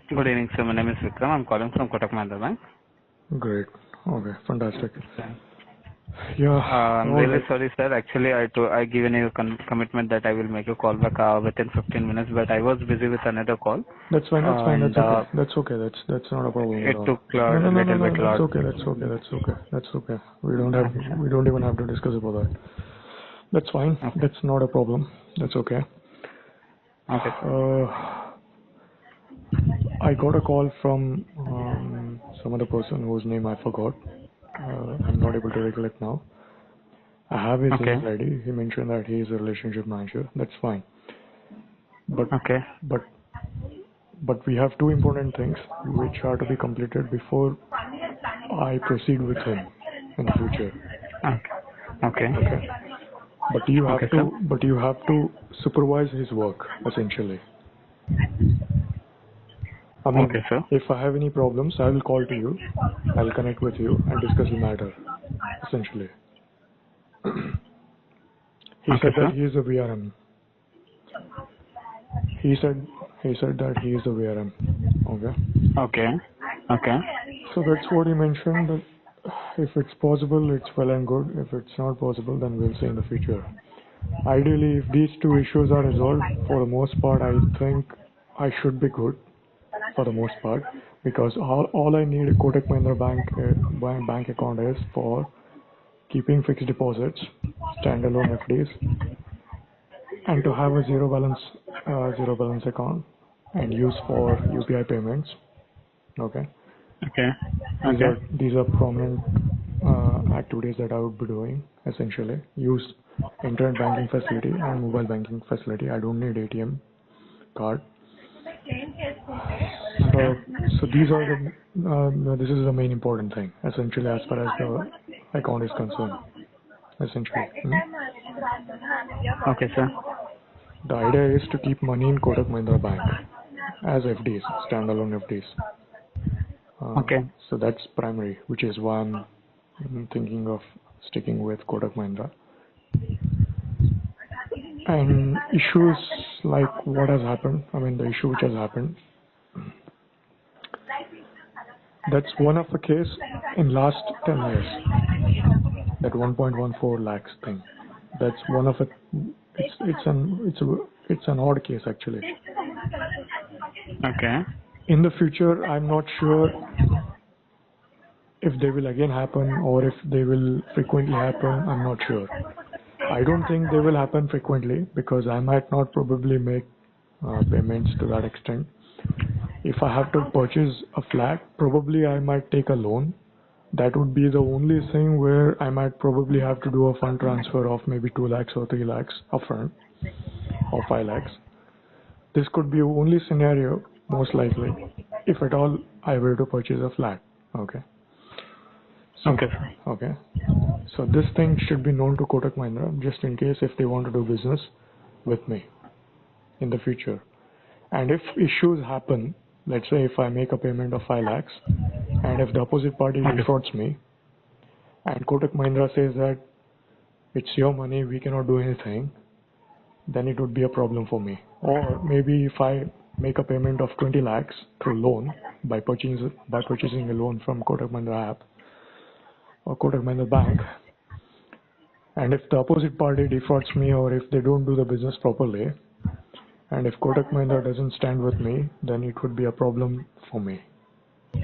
Good evening, sir. My name is Vikram. I'm calling from Kotak Mahindra Bank. Great. Okay, fantastic. Sir. Yeah. I'm really sorry, sir. Actually, I given you commitment that I will make a call back within 15 minutes, but I was busy with another call. That's fine. That's fine. And That's okay. That's okay. That's not a problem it at all. took No, a no, no, no, little no. bit That's lot. okay. That's okay. That's okay. That's okay. We don't even have to discuss about that. That's fine. Okay. That's not a problem. That's okay. Okay. I got a call from some other person whose name I forgot. I'm not able to recollect now. I have his Okay. email ID. He mentioned that he is a relationship manager. That's fine. But Okay. but we have two important things which are to be completed before I proceed with him in the future. Okay. Okay. But you have Okay, sir. to supervise his work essentially. I mean, Okay, sir. if I have any problems, I will call to you. I'll connect with you and discuss the matter. Essentially, he Okay, said that sir. he is a VRM. He said that he is a VRM. Okay. Okay. Okay. So that's what he mentioned. That if it's possible, it's well and good. If it's not possible, then we'll see in the future. Ideally, if these two issues are resolved, for the most part, I think I should be good for the most part, because all I need a Kotak Mahindra bank account is for keeping fixed deposits, standalone FDs, and to have a zero balance account and use for UPI payments. Okay. Okay. Okay. These are prominent activities that I would be doing essentially. Use internet banking facility and mobile banking facility. I don't need ATM card. So these are this is the main important thing essentially as far as the account is concerned. Essentially, Okay, sir. the idea is to keep money in Kotak Mahindra Bank as FDs, standalone FDs. Okay. So that's primary, which is why I'm thinking of sticking with Kotak Mahindra. And issues like what has happened, I mean the issue which has happened, that's one of the case in last 10 years, that 1.14 lakhs thing. That's one of it. It's an odd case actually. Okay. In the future, I'm not sure if they will again happen or if they will frequently happen. I'm not sure. I don't think they will happen frequently because I might not probably make payments to that extent. If I have to purchase a flat, probably I might take a loan. That would be the only thing where I might probably have to do a fund transfer of maybe 2 lakhs or 3 lakhs upfront or 5 lakhs. This could be the only scenario, most likely, if at all I were to purchase a flat. Okay. So, Okay. okay. So this thing should be known to Kotak Mahindra just in case if they want to do business with me in the future. And if issues happen, let's say if I make a payment of 5 lakhs and if the opposite party defrauds me and Kotak Mahindra says that it's your money, we cannot do anything, then it would be a problem for me. Or maybe if I make a payment of 20 lakhs through loan by purchasing a loan from Kotak Mahindra app or Kotak Mahindra Bank, and if the opposite party defrauds me or if they don't do the business properly, and if Kotak Mahindra doesn't stand with me, then it would be a problem for me,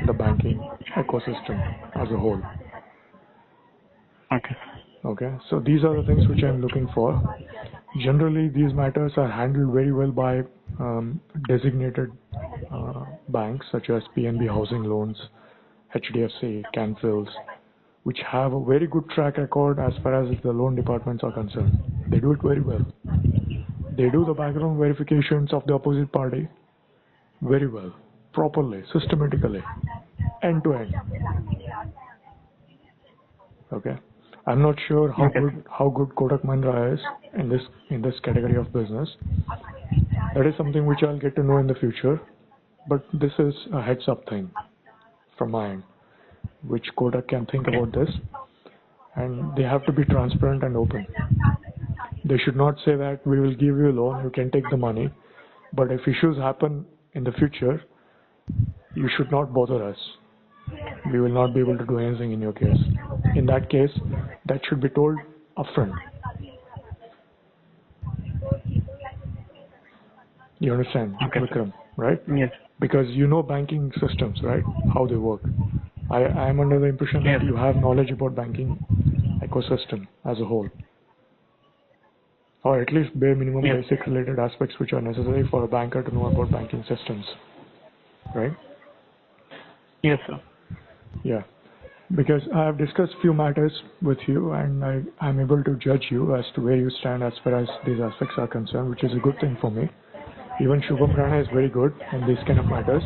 the banking ecosystem as a whole. Okay. Okay, so these are the things which I'm looking for. Generally, these matters are handled very well by designated banks such as PNB Housing Loans, HDFC, Canfills, which have a very good track record as far as the loan departments are concerned. They do it very well. They do the background verifications of the opposite party very well, properly, systematically, end to end. Okay. I'm not sure how good Kotak Mahindra is in this category of business. That is something which I'll get to know in the future. But this is a heads up thing from my end, which Kotak can think about this, and they have to be transparent and open. They should not say that we will give you a loan, you can take the money, but if issues happen in the future, you should not bother us. We will not be able to do anything in your case. In that case, that should be told upfront. You understand, Okay, sir. Vikram, right? Yes. Because you know banking systems, right? How they work. I am under the impression Yes. that you have knowledge about banking ecosystem as a whole, or at least bare minimum Yes. basic related aspects which are necessary for a banker to know about banking systems, right? Yes, sir. Yeah, because I have discussed few matters with you and I'm able to judge you as to where you stand as far as these aspects are concerned, which is a good thing for me. Even Shubham Rana is very good in these kind of matters.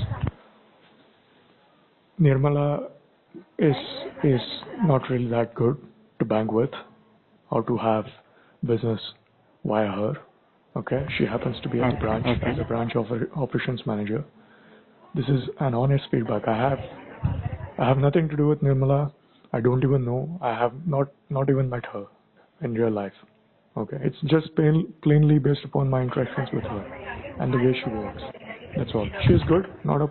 Nirmala is not really that good to bank with or to have business via her. Okay, she happens to be at the branch Okay. as a branch operations manager. This is an honest feedback. I have nothing to do with Nirmala. I don't even know. I have not even met her in real life. Okay, it's just plainly based upon my interactions with her and the way she works. That's all. She is good, not a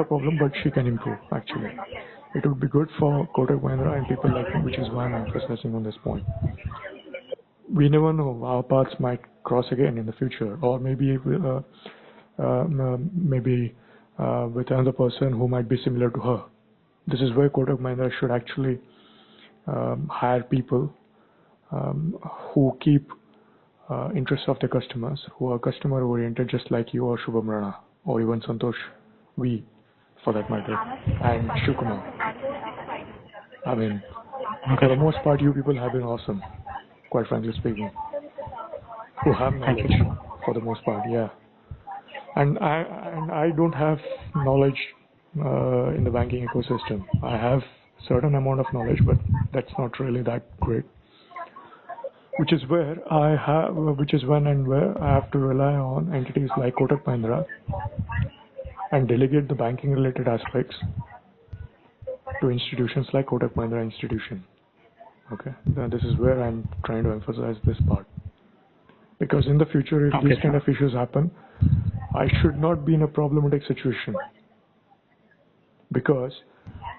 problem, but she can improve actually. It would be good for Kotak Mahindra and people like me, which is why I'm emphasizing on this point. We never know, our paths might cross again in the future, or maybe with another person who might be similar to her. This is where Kotak Mahindra should actually hire people who keep interests of the customers, who are customer oriented, just like you or Shubham Rana, or even Santosh V, for that matter, and Shukumar. I mean, Okay, for the sir. most part, you people have been awesome, quite frankly speaking, who have Thank you, knowledge sir. for the most part, yeah. And I don't have knowledge in the banking ecosystem. I have certain amount of knowledge, but that's not really that great. Which is when and where I have to rely on entities like Kotak Mahindra and delegate the banking related aspects to institutions like Kotak Mahindra institution. Okay, now this is where I'm trying to emphasize this part. Because in the future, if Okay, these kind sir. of issues happen, I should not be in a problematic situation. Because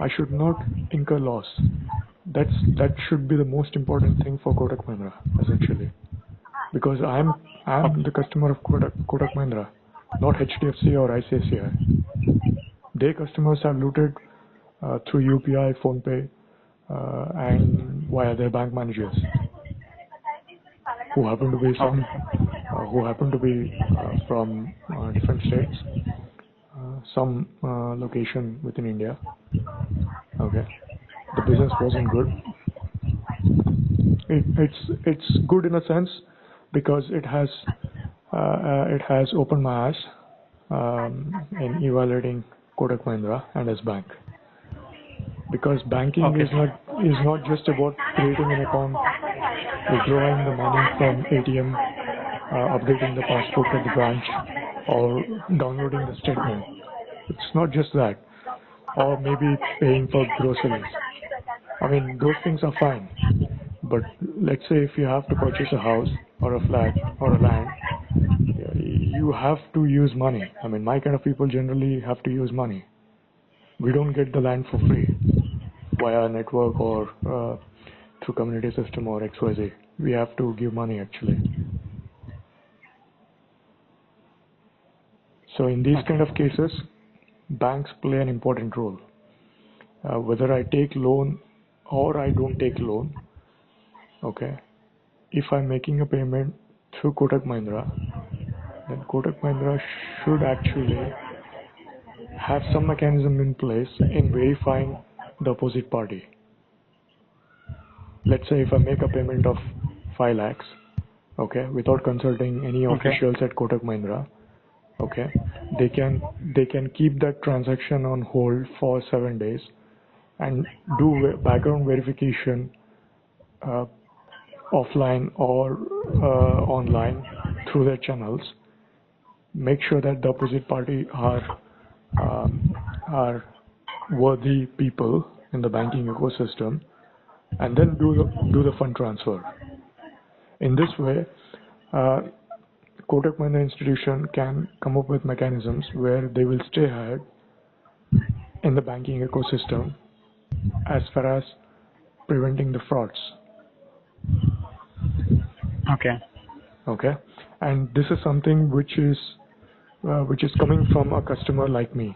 I should not incur loss. That should be the most important thing for Kotak Mahindra, essentially. Because I'm the customer of Kotak Mahindra, not HDFC or ICICI. Their customers are looted through UPI, PhonePe, and via their bank managers, who happen to be from different states, some location within India. Okay, the business wasn't good. It's good in a sense because it has opened my eyes in evaluating Kotak Mahindra and his bank. Because banking Okay, is sir. not just about creating an account, withdrawing the money from ATM, updating the passbook at the branch, or downloading the statement. It's not just that, or maybe paying for groceries. I mean, those things are fine. But let's say if you have to purchase a house or a flat or a land, you have to use money. I mean, my kind of people generally have to use money. We don't get the land for free via a network or through community system or XYZ. We have to give money actually. So in these kind Okay. of cases, banks play an important role. Whether I take loan or I don't take loan, okay, if I'm making a payment through Kotak Mahindra, then Kotak Mahindra should actually have some mechanism in place in verifying the opposite party. Let's say if I make a payment of 5 lakhs, okay, without consulting any Okay. officials at Kotak Mahindra, okay, they can keep that transaction on hold for 7 days and do background verification uh, offline or online through their channels. Make sure that the opposite party are worthy people in the banking ecosystem, and then do the fund transfer. In this way, uh, Kotak Mahindra institution can come up with mechanisms where they will stay ahead in the banking ecosystem as far as preventing the frauds. Okay. Okay, and this is something which is coming from a customer like me.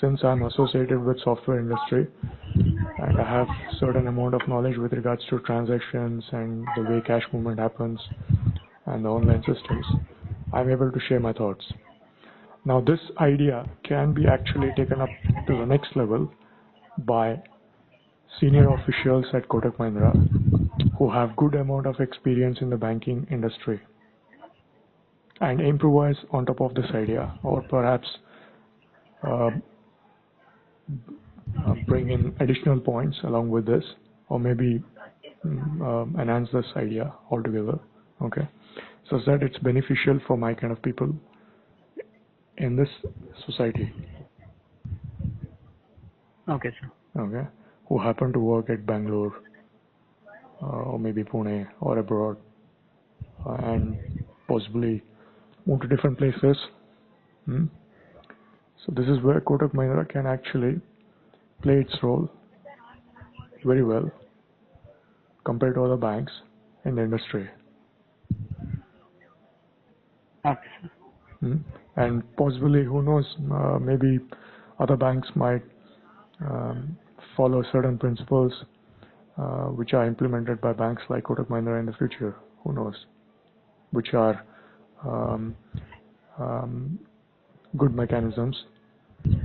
Since I'm associated with software industry and I have certain amount of knowledge with regards to transactions and the way cash movement happens and the online systems, I'm able to share my thoughts. Now this idea can be actually taken up to the next level by senior officials at Kotak Mahindra who have good amount of experience in the banking industry and improvise on top of this idea, or perhaps bring in additional points along with this, or maybe enhance this idea altogether, okay, so that it's beneficial for my kind of people in this society, Okay, sir. okay, who happen to work at Bangalore or maybe Pune or abroad and possibly move to different places. So this is where Kotak Mahindra can actually play its role very well compared to other banks in the industry. Okay, sir. And possibly, who knows, maybe other banks might follow certain principles which are implemented by banks like Kotak Mahindra in the future. Who knows? Which are good mechanisms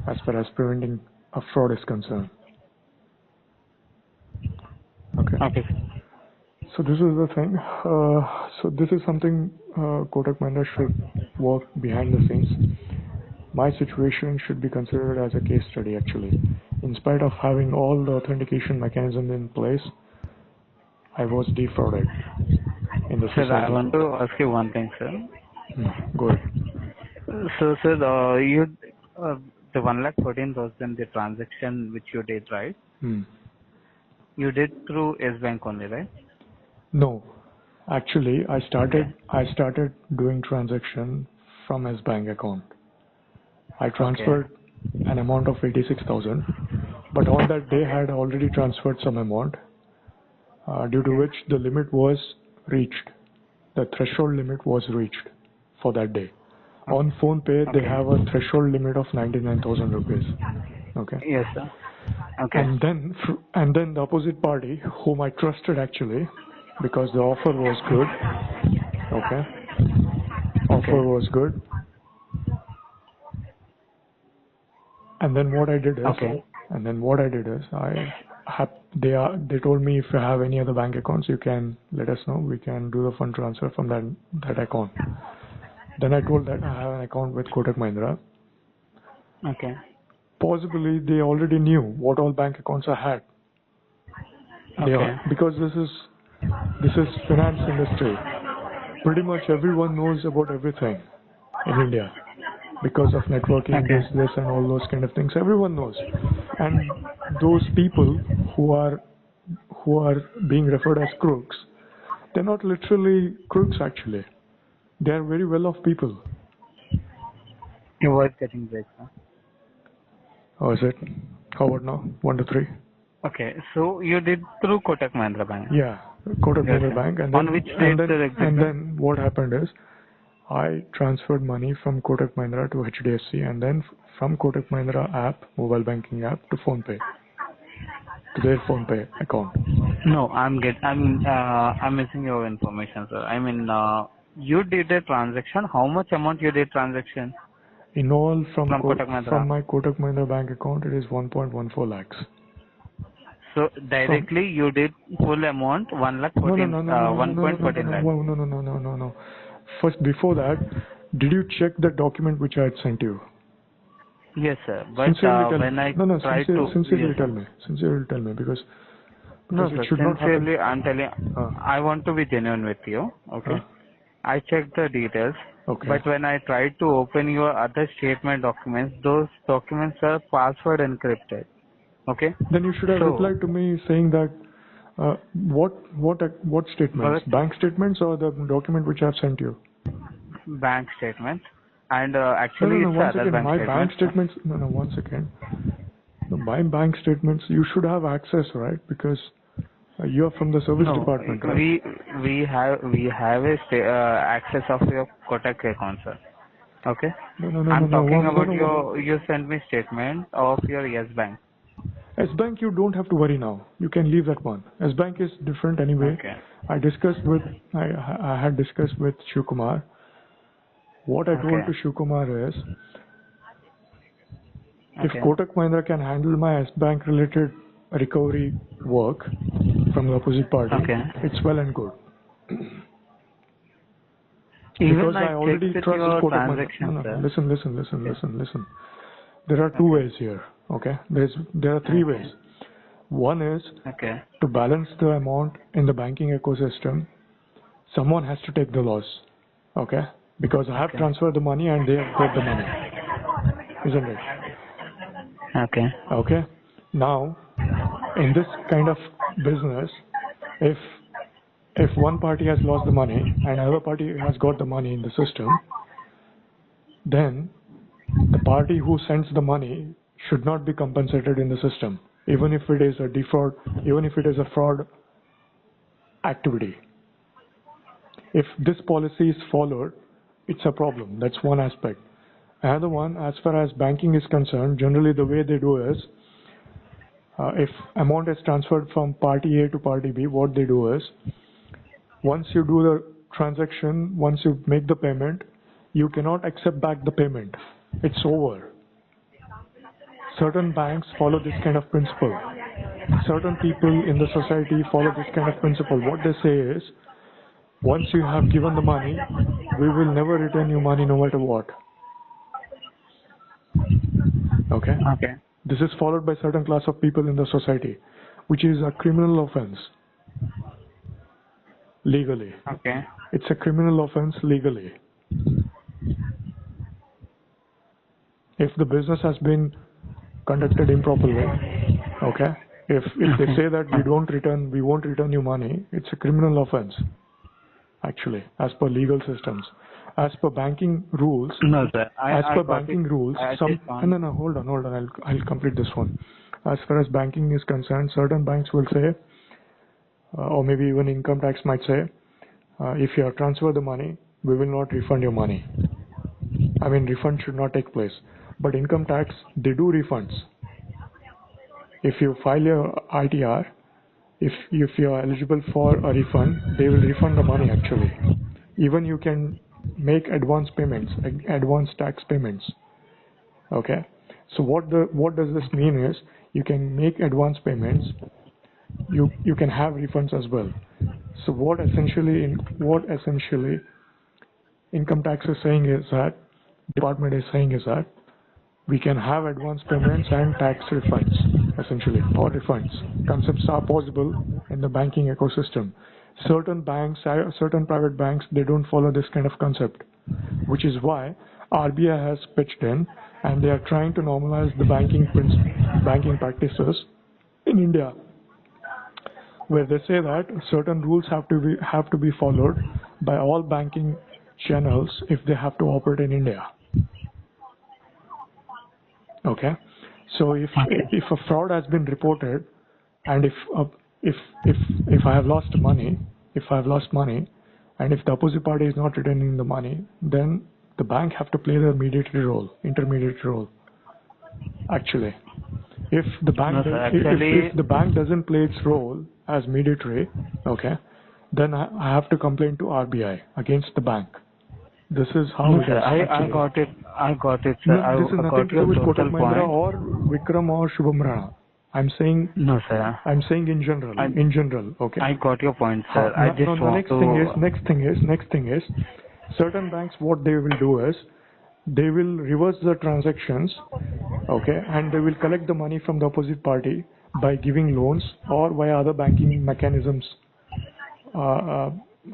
as far as preventing a fraud is concerned. Okay. Okay, sir. So this is the thing. So this is something Kotak Mahindra should work behind the scenes. My situation should be considered as a case study actually. In spite of having all the authentication mechanisms in place, I was defrauded in the Sir, I society. want to ask you one thing, sir. Go ahead. So, sir, the 1,14,000, the transaction which you did, right? You did through S Bank only, right? No, actually, I started doing transaction from S Bank account. I transferred an amount of 86,000, but on that day I had already transferred some amount, due to which the limit was reached. The threshold limit was reached for that day. On PhonePe, they have a threshold limit of 99,000 rupees. Okay. Yes, sir. Okay. And then the opposite party, whom I trusted actually, because the offer was good. Okay. Offer was good. And then what I did is, they told me, if you have any other bank accounts, you can let us know. We can do the fund transfer from that account. Then I told that I have an account with Kotak Mahindra. Okay. Possibly they already knew what all bank accounts I had. Because this is finance industry. Pretty much everyone knows about everything in India. Because of networking, this and all those kind of things, everyone knows. And those people who are being referred as crooks, they're not literally crooks actually. They are very well-off people. Your voice getting break, sir. Oh, is it? How about now? 1 to 3. Okay, so you did through Kotak Mahindra Bank. Yeah, Kotak Mahindra Bank, and then on which date and then what happened is, I transferred money from Kotak Mahindra to HDFC, and then from Kotak Mahindra app, mobile banking app, to PhonePe, to their PhonePe account. No, I'm missing your information, sir. I mean, you did a transaction. How much amount you did transaction? In all, from my Kotak Mahindra bank account, it is 1.14 lakhs. So directly you did full amount 1.14 lakh. No. First, before that, did you check the document which I had sent you? Yes, sir. But sincerely tell me, because no, it sir. should not happen. Sincerely, I'm telling. I want to be genuine with you. Okay. I checked the details. Okay. But when I tried to open your other statement documents, those documents are password encrypted. Okay. Then you should have replied to me saying that what statements? Bank statements or the document which I have sent you? Bank statements. And No, actually, no, it's one the other second. bank My bank statements. statements. No, no, one second. No, my bank statements. You should have access, right? Because you are from the service No, department, right? we have access of your Kotak account, sir. Okay. No, no, no, no, I'm no. talking No, about no. you sent me statement of your Yes Bank. S Bank, you don't have to worry now. You can leave that one. S Bank is different anyway. Okay. I discussed with, I had discussed with Shivkumar. What I told Okay. to Shivkumar is, if Okay. Kotak Mahindra can handle my S Bank related recovery work from the opposite party, Okay. it's well and good. Even Because I I checked already with trust your Kotak Mahindra. No, transactions, no, sir. Okay. listen. There are two Okay. ways here. Okay, there are three ways. Okay. One is Okay. to balance the amount in the banking ecosystem. Someone has to take the loss. Okay, because I have Okay. transferred the money and they have got the money, isn't it? Okay. Okay. Now, in this kind of business, if one party has lost the money and another party has got the money in the system, then the party who sends the money should not be compensated in the system, even if it is a defraud, even if it is a fraud activity. If this policy is followed, it's a problem. That's one aspect. Another one, as far as banking is concerned, generally the way they do is, if amount is transferred from party A to party B, what they do is, once you do the transaction, once you make the payment, you cannot accept back the payment. It's over. Certain banks follow this kind of principle. Certain people in the society follow this kind of principle. What they say is, once you have given the money, we will never return you money no matter what. Okay? Okay. This is followed by certain class of people in the society, which is a criminal offense legally. Okay. It's a criminal offense legally. If the business has been conducted improperly, okay? If they say that we won't return you money, it's a criminal offense, actually, as per legal systems. As per banking rules, No, sir. as I per got it. banking rules, I just found. no, hold on, I'll complete this one. As far as banking is concerned, certain banks will say, or maybe even income tax might say, if you have transferred the money, we will not refund your money. I mean, refund should not take place. But income tax, they do refunds. If you file your ITR, if you are eligible for a refund, they will refund the money actually. Even you can make advance payments, advance tax payments. Okay. So what does this mean is, you can make advance payments, you can have refunds as well. So what essentially income tax is saying is that, department is saying is that, we can have advance payments and tax refunds, essentially, or refunds. Concepts are possible in the banking ecosystem. Certain banks, certain private banks, they don't follow this kind of concept, which is why RBI has pitched in and they are trying to normalize the banking practices in India, where they say that certain rules have to be followed by all banking channels if they have to operate in India. Okay, so if a fraud has been reported, and if I have lost money, and if the opposite party is not returning the money, then the bank have to play the intermediary role. Actually, if the bank No, sir. Actually, if the bank doesn't play its role as mediatory, okay, then I have to complain to RBI against the bank. This is how no, it sir. is I actually. got it. I got it, sir. No, this is I nothing got to do your with Kotak total Mahindra point. or Vikram or Shubham Rana. I'm saying No, sir. in general. I In general, okay. I got your point, sir. I No, just no, want next thing is, certain banks, what they will do is, they will reverse the transactions, okay, and they will collect the money from the opposite party by giving loans or via other banking mechanisms.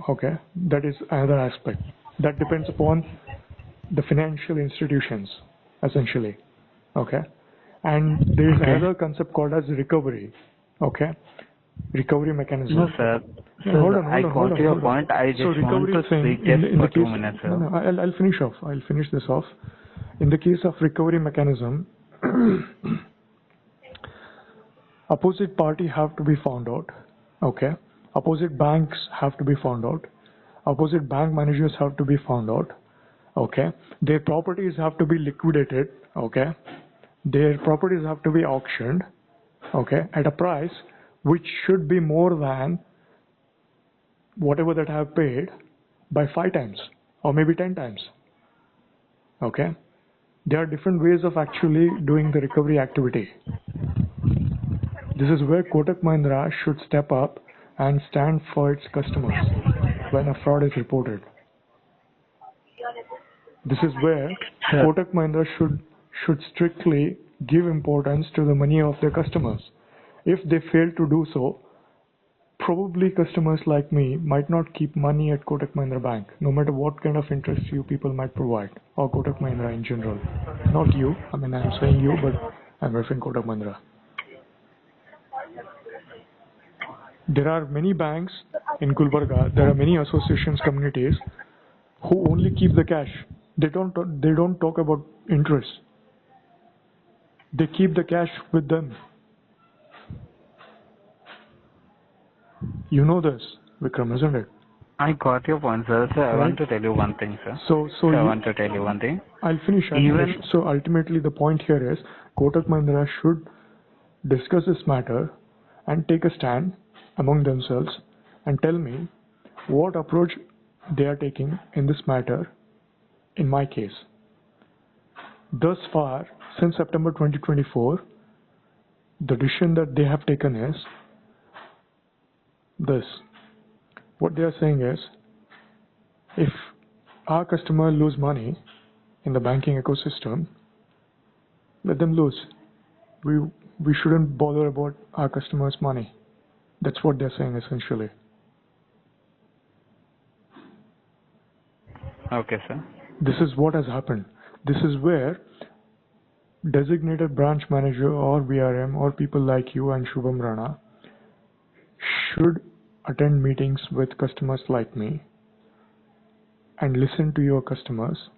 Okay, that is another aspect. That depends upon the financial institutions, essentially. Okay, and there is Okay. another concept called as recovery. Okay, recovery No, mechanism. sir. Sir, I got your point. I just want to speak just for 2 minutes, sir. No, I'll finish off. I'll finish this off. In the case of recovery mechanism, opposite party have to be found out. Okay. Opposite banks have to be found out. Opposite bank managers have to be found out. Okay. Their properties have to be liquidated. Okay. Their properties have to be auctioned. Okay. At a price which should be more than whatever that I have paid by 5 times or maybe 10 times. Okay. There are different ways of actually doing the recovery activity. This is where Kotak Mahindra should step up and stand for its customers when a fraud is reported. This is where Kotak Mahindra should strictly give importance to the money of their customers. If they fail to do so, probably customers like me might not keep money at Kotak Mahindra Bank, no matter what kind of interest you people might provide, or Kotak Mahindra in general. Not you, I mean I'm saying you, but I'm referring Kotak Mahindra. There are many banks in Gulbarga, there are many associations, communities who only keep the cash. They don't talk about interest. They keep the cash with them. You know this, Vikram, isn't it? I got your point, sir. Sir, I want to tell you one thing, sir. I want to tell you one thing. I'll finish. So ultimately the point here is Kotak Mahindra should discuss this matter and take a stand among themselves and tell me what approach they are taking in this matter in my case. Thus far, since September 2024, the decision that they have taken is this. What they are saying is, if our customer lose money in the banking ecosystem, let them lose. We shouldn't bother about our customers' money. That's what they're saying essentially. Okay, sir. This is what has happened. This is where designated branch manager or VRM or people like you and Shubham Rana should attend meetings with customers like me and listen to your customers,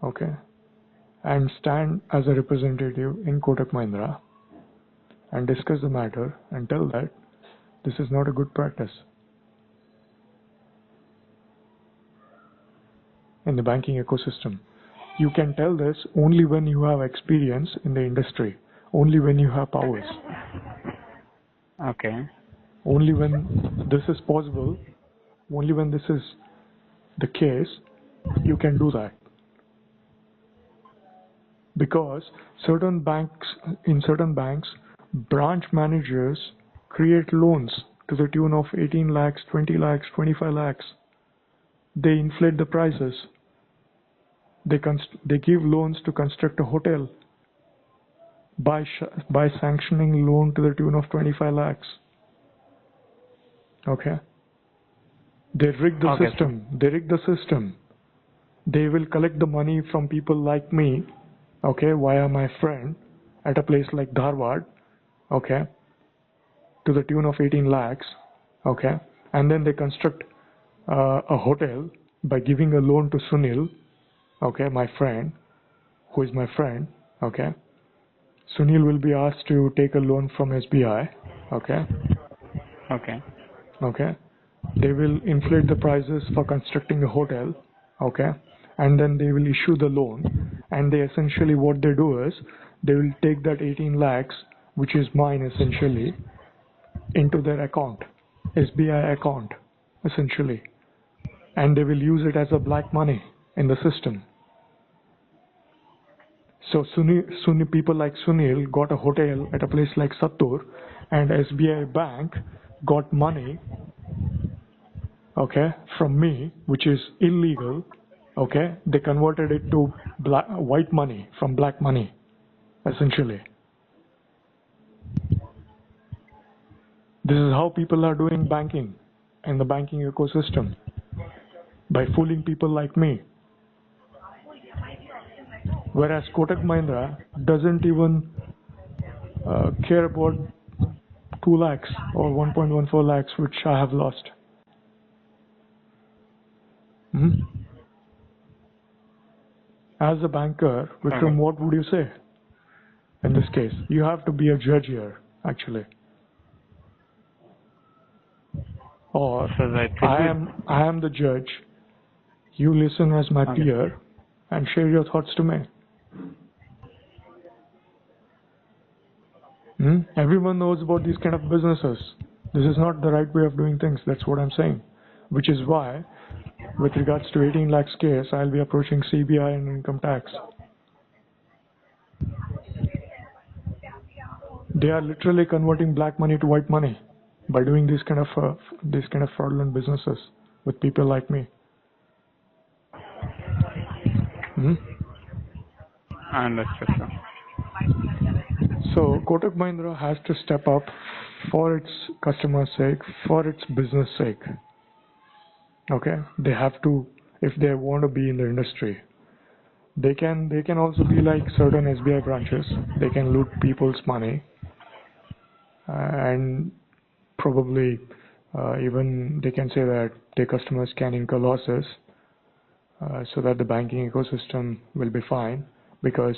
okay, and stand as a representative in Kotak Mahindra and discuss the matter and tell that this is not a good practice in the banking ecosystem. You can tell this only when you have experience in the industry, only when you have powers. Okay. Only when this is possible, only when this is the case, you can do that. Because in certain banks, branch managers create loans to the tune of 18 lakhs, 20 lakhs, 25 lakhs. They inflate the prices. They give loans to construct a hotel by sanctioning loan to the tune of 25 lakhs. Okay. They rig the system. They rig the system. They will collect the money from people like me, okay, via my friend at a place like Dharwad, okay, to the tune of 18 lakhs, okay, and then they construct a hotel by giving a loan to Sunil, okay, my friend, who is my friend, okay. Sunil will be asked to take a loan from SBI, okay. Okay. Okay. They will inflate the prices for constructing a hotel, okay, and then they will issue the loan, and they essentially what they do is they will take that 18 lakhs, which is mine essentially, into their account, SBI account, essentially, and they will use it as a black money in the system. So people like Sunil got a hotel at a place like Sattur, and SBI Bank got money, okay, from me, which is illegal, okay. They converted it to white money from black money, essentially. This is how people are doing banking in the banking ecosystem, by fooling people like me. Whereas Kotak Mahindra doesn't even care about 2 lakhs or 1.14 lakhs which I have lost. Hmm? As a banker, Vikram, what would you say in this case? You have to be a judge here, actually. Or I am the judge. You listen as my peer and share your thoughts to me. Everyone knows about these kind of businesses. This is not the right way of doing things. That's what I'm saying. Which is why, with regards to 18 lakhs case, I'll be approaching CBI and income tax. They are literally converting black money to white money by doing these kind of fraudulent businesses with people like me. I understood, sir. So Kotak Mahindra has to step up for its customer's sake, for its business sake. Okay, they have to, if they want to be in the industry. They can also be like certain SBI branches. They can loot people's money and probably even they can say that their customers can incur losses so that the banking ecosystem will be fine, because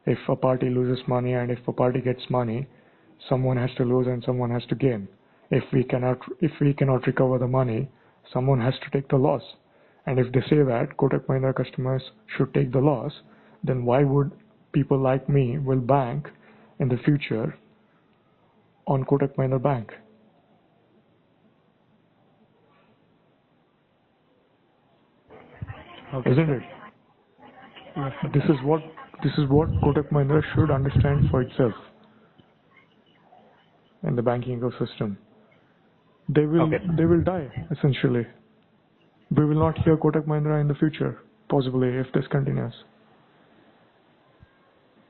if a party loses money and if a party gets money, someone has to lose and someone has to gain. If we cannot recover the money, someone has to take the loss. And if they say that Kotak Mahindra customers should take the loss, then why would people like me will bank in the future on Kotak Mahindra Bank? Okay. Isn't it? Yes, This is what Kotak Mahindra should understand for itself in the banking ecosystem. They will die essentially. We will not hear Kotak Mahindra in the future, possibly, if this continues.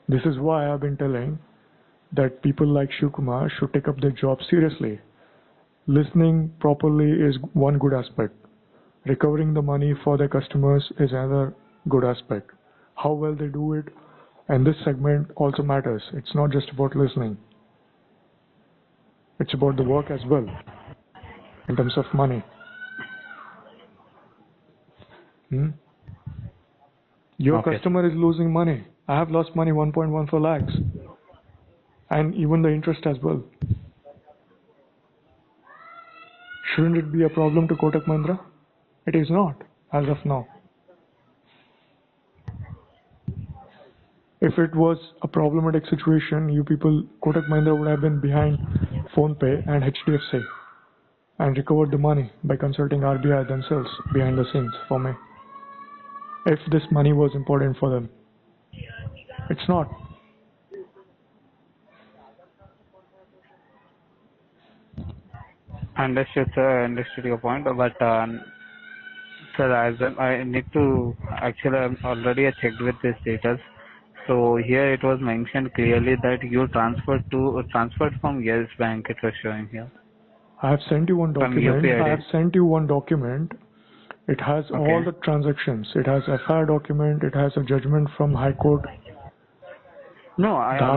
This is why I've been telling that people like Shivkumar should take up their job seriously. Listening properly is one good aspect. Recovering the money for their customers is another good aspect. How well they do it, and this segment also matters. It's not just about listening. It's about the work as well, in terms of money. Your customer is losing money. I have lost money, 1.14 lakhs. And even the interest as well. Shouldn't it be a problem to Kotak Mahindra? It is not, as of now. If it was a problematic situation, you people, Kotak Mahindra would have been behind PhonePe and HDFC and recovered the money by consulting RBI themselves behind the scenes for me. If this money was important for them. It's not. Understood, sir. I understood your point, but sir, as I need to actually, I'm already checked with this status. So here it was mentioned clearly that you transferred from Yes Bank. It was showing here. I have sent you one document. It has all the transactions. It has FIR document. It has a judgment from High Court. No, I have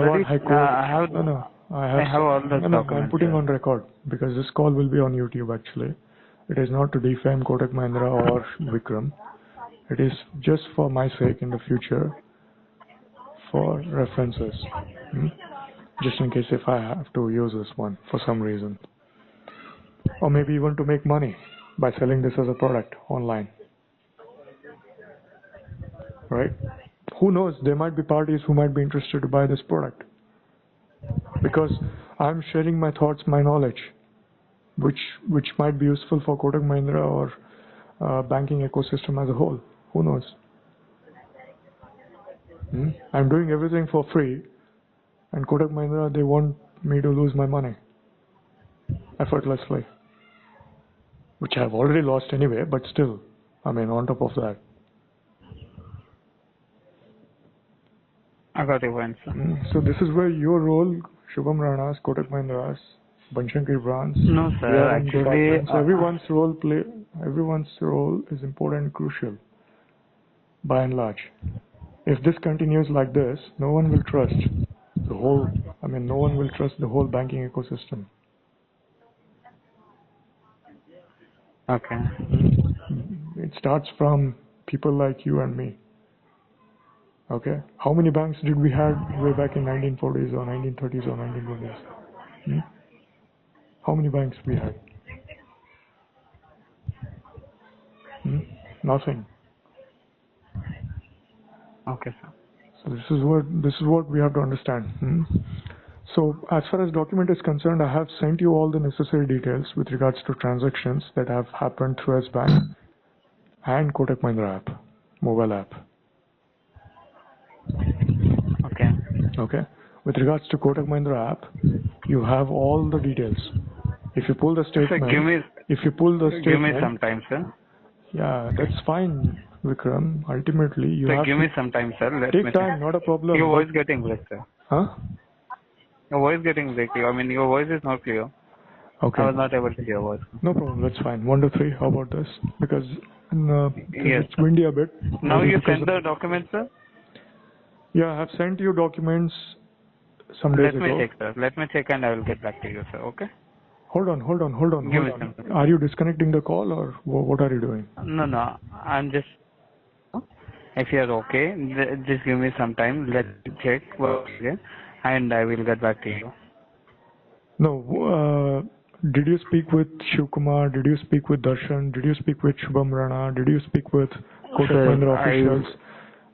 all the documents. I'm putting on record because this call will be on YouTube actually. It is not to defame Kotak Mahindra or Vikram. It is just for my sake in the future, for references. Just in case if I have to use this one for some reason. Or maybe even to make money by selling this as a product online. Right? Who knows? There might be parties who might be interested to buy this product. Because I'm sharing my thoughts, my knowledge, which might be useful for Kotak Mahindra or banking ecosystem as a whole. Who knows? I'm doing everything for free, and Kotak Mahindra, they want me to lose my money effortlessly, which I've already lost anyway, but still, I mean, on top of that. I got your point, sir. So this is where your role, Shubham Rana's, Kotak Mahindra's, Banshankar Brands, no, sir, actually, everyone's role is important and crucial, by and large. If this continues like this, no one will trust the whole banking ecosystem. Okay. It starts from people like you and me. Okay? How many banks did we have way back in 1940s or 1930s or 1920s? Hmm? How many banks we had? Hmm? Nothing. Okay, sir. So this is what we have to understand. Hmm? So as far as document is concerned, I have sent you all the necessary details with regards to transactions that have happened through S-Bank and Kotak Mahindra app, mobile app. Okay. Okay. With regards to Kotak Mahindra app, you have all the details. If you pull the Sir, statement, give me some time, sir. yeah, that's fine, Vikram. Ultimately, you Sir, have give to me some time, sir. Let take me time, check. not a problem. Your But, voice getting break, sir. huh? Your voice getting break. I mean, your voice is not clear. Okay. I was not able to hear your voice. No problem. That's fine. 1 to 3. How about this? Because Yes, it's sir. windy a bit. Now Maybe you because send the document, sir. yeah, I have sent you documents some days Let me ago. check, sir. Let me check and I will get back to you, sir. Okay? Hold on. Give me some time. Are you disconnecting the call or what are you doing? No. I'm just. If you are okay, just give me some time. Let me check once again, and I will get back to you. No. Did you speak with Shivkumar? Did you speak with Darshan? Did you speak with Shubham Rana? Did you speak with Kotak Sir, Mahindra officials?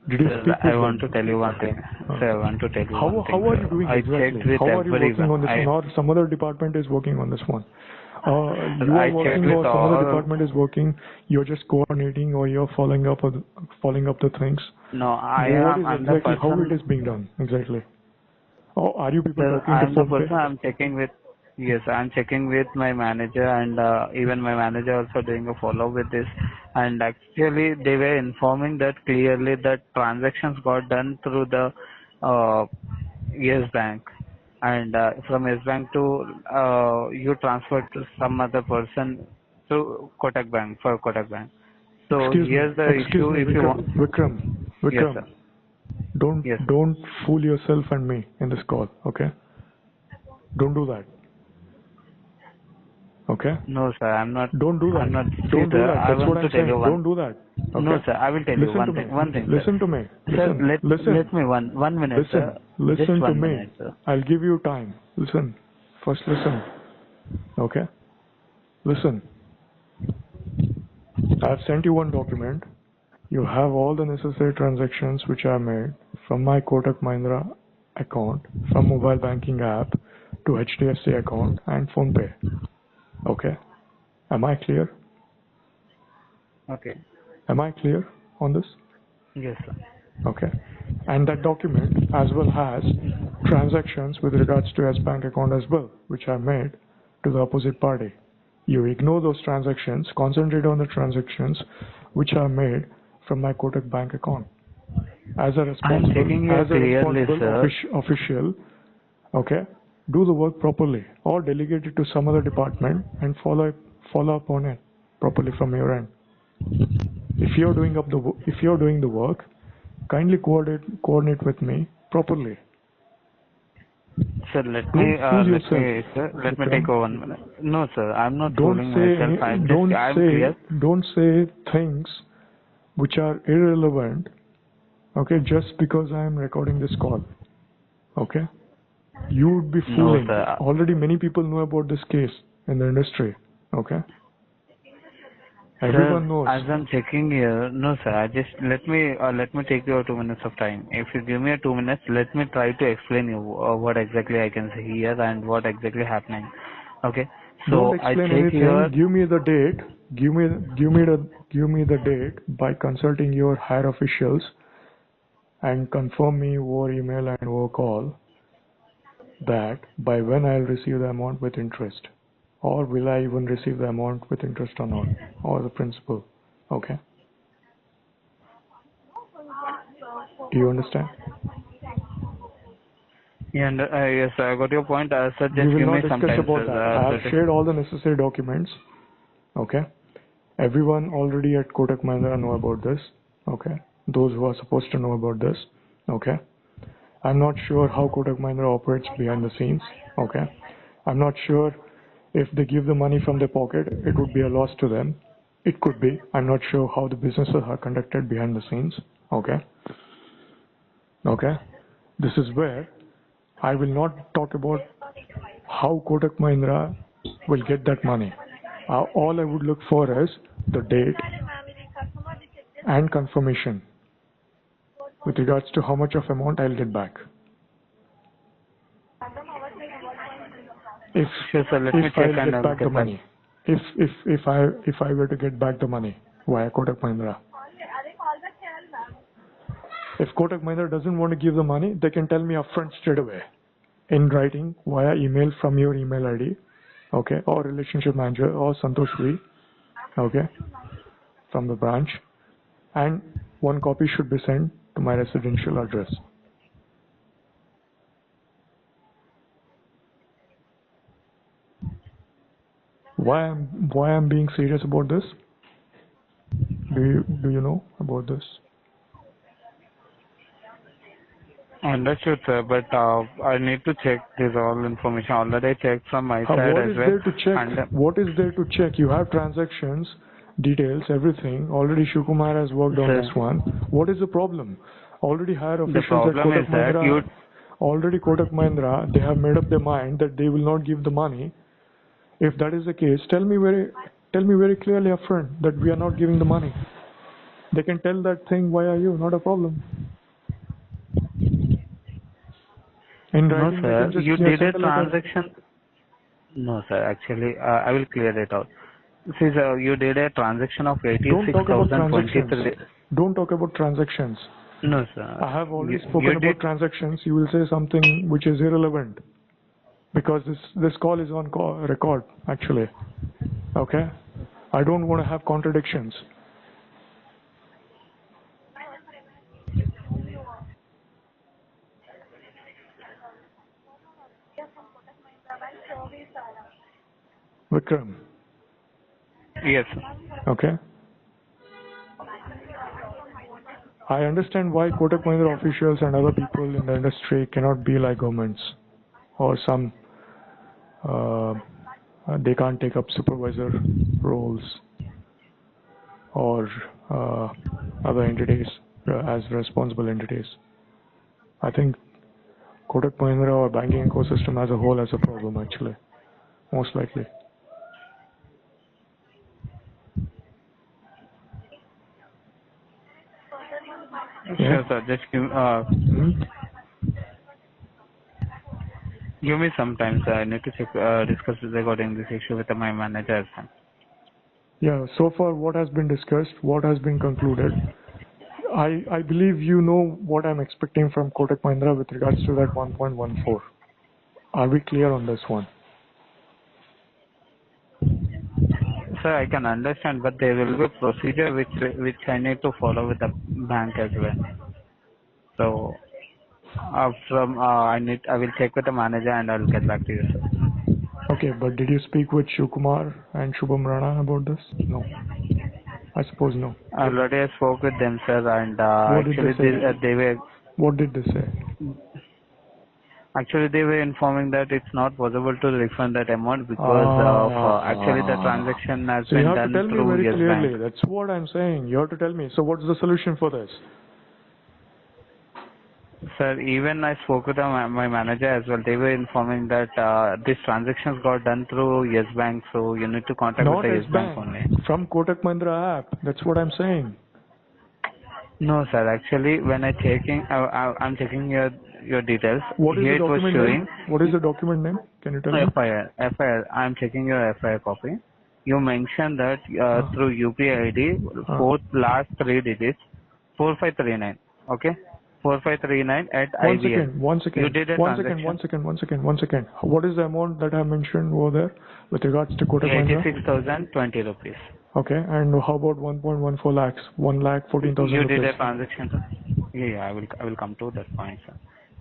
Did you speak with I want to them? tell you one thing. Sir, I want to tell you one thing, How are you sir. doing I exactly? checked with How are you working everyone. on this one, or some other department is working on this one? You are I checked working, with or some other all. department is working. You're just coordinating, or you're following up the things. No, What is I'm the exactly how it person. is being done exactly? Or are you people Sir, talking to I'm the PhonePe? person. I'm checking with. Yes, I'm checking with my manager, and even my manager also doing a follow with this. And actually, they were informing that clearly that transactions got done through the Yes Bank, and from Yes Bank to you transferred to some other person to Kotak Bank for Kotak Bank. So here's the Excuse issue. me, If you want, yes, Vikram. sir. Yes, sir. Don't fool yourself and me in this call, okay? Don't do that, okay? No, sir. I'm not. Don't do I'm that. not. See, Don't do sir. that. I That's what want to I'm tell you saying. one. Don't do that, No, okay? sir. I will tell you Listen to one me. thing. One thing, sir. Listen to me. Sir, Listen. let me one minute, sir. Just Listen to 1 me. minute, sir. I'll give you time. Listen. First listen. Okay? Listen. I've sent you one document. You have all the necessary transactions which I made from my Kotak Mahindra account, from mobile banking app to HDFC account and PhonePe. Okay? Am I clear? Okay. Am I clear on this? Yes, sir. Okay. And that document as well has transactions with regards to S-Bank account as well, which are made to the opposite party. You ignore those transactions, concentrate on the transactions which are made from my Kotak Bank account. As a I'm responsible, checking here clearly, sir. official, okay, do the work properly or delegate it to some other department and follow up on it properly from your end. If you're doing the work, kindly coordinate with me properly. Sir, Don't fool yourself, let me take Vikram. over 1 minute. No, sir, I'm not fooling myself. I'm clear. Don't say things which are irrelevant. Okay, just because I am recording this call. Okay, you would be No, fooling. sir. Already many people know about this case in the industry. Okay, Sir, everyone knows. as I'm checking here, no, sir. I just let me take your 2 minutes of time. If you give me a 2 minutes, let me try to explain you what exactly I can see here and what exactly happening. Okay. Don't So I explain check anything. here. Give me the date. Give me the date by consulting your higher officials and confirm me over email and over call that by when I'll receive the amount with interest, or will I even receive the amount with interest or not, or the principal. Okay. Do you understand? Yeah, and, yes, I got your point. Sir, We just will give me not some discuss time, about that. sir. I have shared all the necessary documents. Okay. Everyone already at Kotak Mahindra know about this. Okay. Those who are supposed to know about this. Okay. I'm not sure how Kotak Mahindra operates behind the scenes. Okay. I'm not sure if they give the money from their pocket, it would be a loss to them. It could be. I'm not sure how the businesses are conducted behind the scenes. Okay. Okay. This is where I will not talk about how Kotak Mahindra will get that money. All I would look for is the date and confirmation with regards to how much of amount I'll get back. If Sure, sir. Let me check I'll and get I'll back the get back. money. If I were to get back the money via Kotak Mahindra. If Kotak Mahindra doesn't want to give the money, they can tell me upfront straight away in writing via email from your email ID, okay, or relationship manager or Santosh V, okay, from the branch, and one copy should be sent to my residential address. Why I'm being serious about this? Do you know about this? Understood, sir. But I need to check this all information. Already I checked from my side What as is well. there to check? And What is there to check? You have transactions, details, everything. Already Shukumar has worked on sir, this one. What is the problem? Already higher the officials at problem is Kotak that Mahindra. Already Kotak Mahindra, they have made up their mind that they will not give the money. If that is the case, tell me very clearly upfront that we are not giving the money. They can tell that thing via you, not a problem. In no, writing, they sir. can just You did a send a letter. transaction. No, sir. Actually, I will clear it out. See, sir, you did a transaction of Don't talk about transactions. 86,023. Don't talk about transactions. No, sir. I have already You spoken did. about transactions. You will say something which is irrelevant because this call is on record actually. Okay, I don't want to have contradictions. Vikram. Yes, sir. Okay. I understand why Kotak Mahindra officials and other people in the industry cannot be like governments or some they can't take up supervisor roles or other entities as responsible entities. I think Kotak Mahindra or banking ecosystem as a whole has a problem actually, most likely. Yeah. Sure, sir. Just Hmm? give me some time, sir. I need to check, discuss regarding this issue with my manager. Sir. Yeah, so far what has been discussed, what has been concluded, I believe you know what I'm expecting from Kotak Mahindra with regards to that 1.14. Are we clear on this one? Sir, I can understand, but there will be a procedure which I need to follow with the bank as well. So, I will check with the manager and I'll get back to you, sir. Okay, but did you speak with Shivkumar and Shubham Rana about this? No. I suppose no. Already I spoke with them, sir, and What did they say? they were What did they say? actually they were informing that it's not possible to refund that amount because of actually the Ah. transaction has So you been have to done tell me through very Yes Bank. clearly. That's what I'm saying. You have to tell me. So what's the solution for this? Sir, even I spoke with my manager as well. They were informing that this transactions got done through Yes Bank, so you need to contact with Not the as Yes Bank bank. only. From Kotak Mahindra app. That's what I'm saying. No, sir. Actually, when I'm checking your details. What is the Here it was document name? showing What is the document name? Can you tell me? FIR. I'm checking your FIR copy. You mentioned that Uh, through UPI ID, uh. fourth last three digits, 4539. Okay, 4539 at One IBL. second, one You second, did a one second, transaction. one second, one second, one second. What is the amount that I mentioned over there with regards to Kotak Mahindra? 86,020 rupees. Okay, and how about 1.14 lakhs? 1,14,000 You did rupees. a transaction, sir? Yeah, I will come to that point, sir.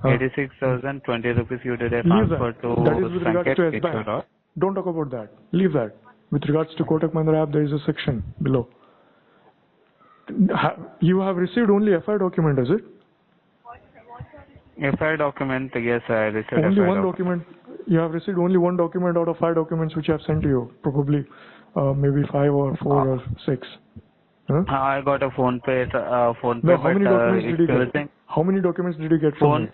Huh. 86,020 rupees you did a Leave that. transfer to That is with regards Sanket to S-Bank. Kechura. Don't talk about that. Leave that. With regards to Kotak Mahindra app, there is a section below. You have received only FI document, is it? FI document, yes, I received Only FI one document. document. You have received only one document out of 5 documents which I have sent to you, probably maybe 5 or 4 or 6. Huh? I got a phone pay, No, how many documents did you it's get? How many documents did you get from phone. me?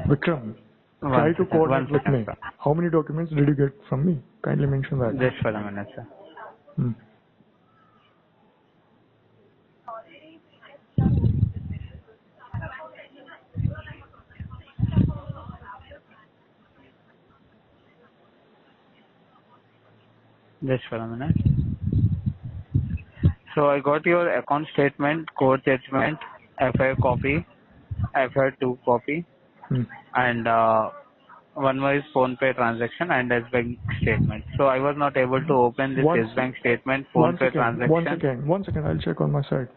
Vikram, try One to second, coordinate with me. sir. How many documents did you get from me? Kindly mention that. Just for a minute, sir. Hmm. Just for a minute. So I got your account statement, court judgment, FIR copy, FIR2 copy, Hmm. and one was phone pay transaction and S bank statement. So I was not able to open this Once, S bank statement, phone one pay second, one transaction. second, one second. I'll check on my side.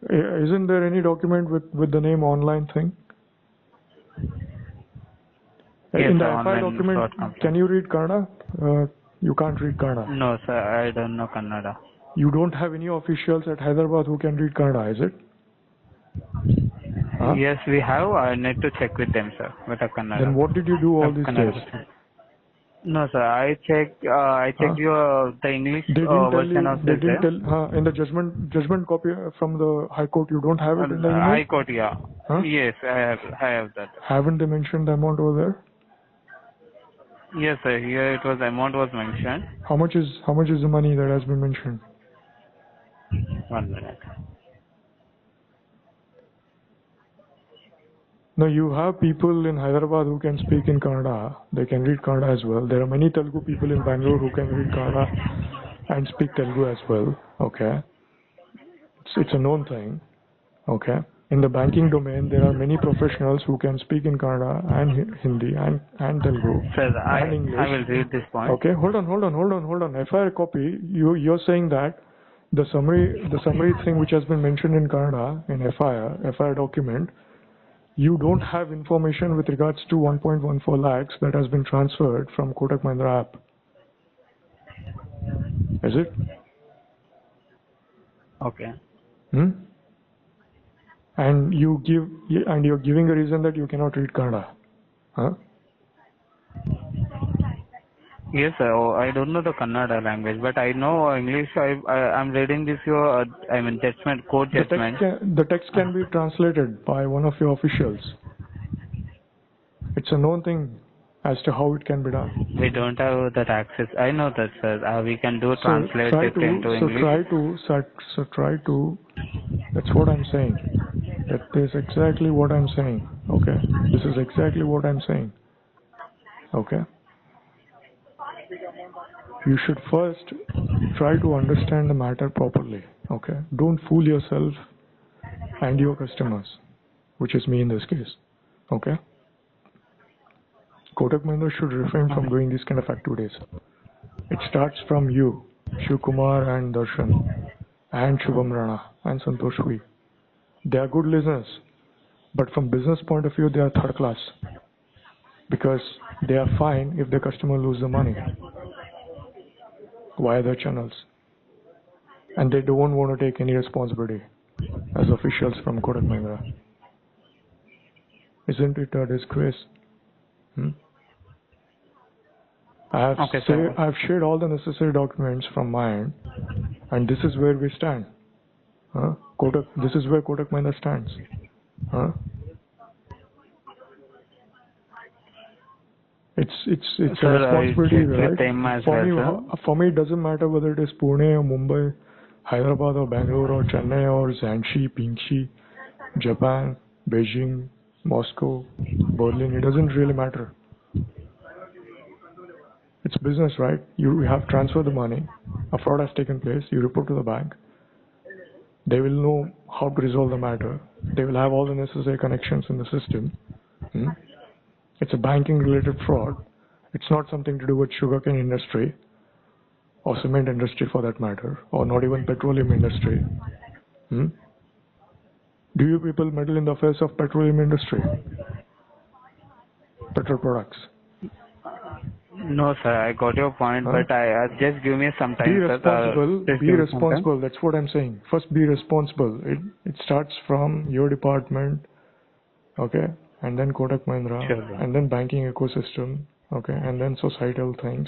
Isn't there any document with the name online thing? Yes, In sir, the FI online document, fraud complaint. can you read Kannada? You can't read Kannada. No, sir, I don't know Kannada. You don't have any officials at Hyderabad who can read Kannada, is it? Huh? Yes, we have. I need to check with them, sir, with a Kannada. Then what did you do all these Kannada days? person. No, sir, I checked Huh? your the English They didn't tell version you. of They this didn't there. tell. In the judgment copy from the High Court, you don't have it in the email. High Court, yeah. Huh? Yes, I have that. Haven't they mentioned the amount over there? Yes, sir. Here it was amount was mentioned. How much is the money that has been mentioned? 1 minute. No, you have people in Hyderabad who can speak in Kannada. They can read Kannada as well. There are many Telugu people in Bangalore who can read Kannada and speak Telugu as well. Okay, it's a known thing. Okay. In the banking domain, there are many professionals who can speak in Kannada and Hindi and Telugu Sir, and English. I will read this point. Okay, hold on. FIR copy. You're saying that the summary thing which has been mentioned in Kannada in FIR document, you don't have information with regards to 1.14 lakhs that has been transferred from Kotak Mahindra app. Is it? Okay. Hmm? And you're giving a reason that you cannot read Kannada. Huh? Yes, sir. Oh, I don't know the Kannada language, but I know English. I'm reading this your judgment, court judgment. The text can be translated by one of your officials. It's a known thing as to how it can be done. We don't have that access. I know that, sir. We can do translate it into English. Try to. That's what I'm saying. That is exactly what I'm saying. Okay. This is exactly what I'm saying. Okay. You should first try to understand the matter properly. Okay. Don't fool yourself and your customers, which is me in this case. Okay. Kotak Mahindra should refrain from doing these kind of activities. It starts from you, Shiv Kumar and Darshan, and Shubham Rana and Santosh V. They are good listeners, but from business point of view, they are third class because they are fine if the customer loses the money via their channels, and they don't want to take any responsibility as officials from Kotak Mahindra. Isn't it a disgrace? I have shared all the necessary documents from my end, and this is where we stand. This is where Kotak Mahindra stands. It's a responsibility, right? For me, it doesn't matter whether it is Pune or Mumbai, Hyderabad or Bangalore or Chennai or Zhansi, Pingxi, Japan, Beijing, Moscow, Berlin. It doesn't really matter. It's business, right? You have transferred the money. A fraud has taken place. You report to the bank. They will know how to resolve the matter. They will have all the necessary connections in the system. It's a banking-related fraud. It's not something to do with sugarcane industry or cement industry for that matter, or not even petroleum industry. Do you people meddle in the affairs of petroleum industry? Petrol products? No, sir. I got your point, but just give me some time. Be responsible. Be responsible. That's what I'm saying. First, be responsible. It starts from your department, okay, and then Kotak Mahindra, sure, and then banking ecosystem, okay, and then societal things.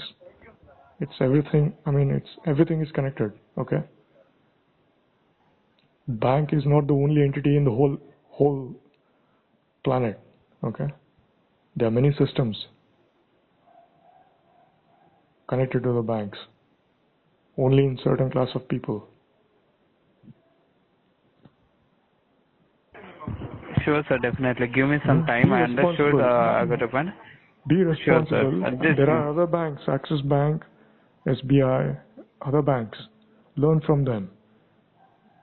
It's everything. I mean, everything is connected. Okay. Bank is not the only entity in the whole planet. Okay. There are many systems connected to the banks. Only in certain class of people. Sure, sir, definitely. Give me some time. I understood. I got a point. Be responsible. Sure, sir. There are other banks, Axis Bank, SBI, other banks. Learn from them.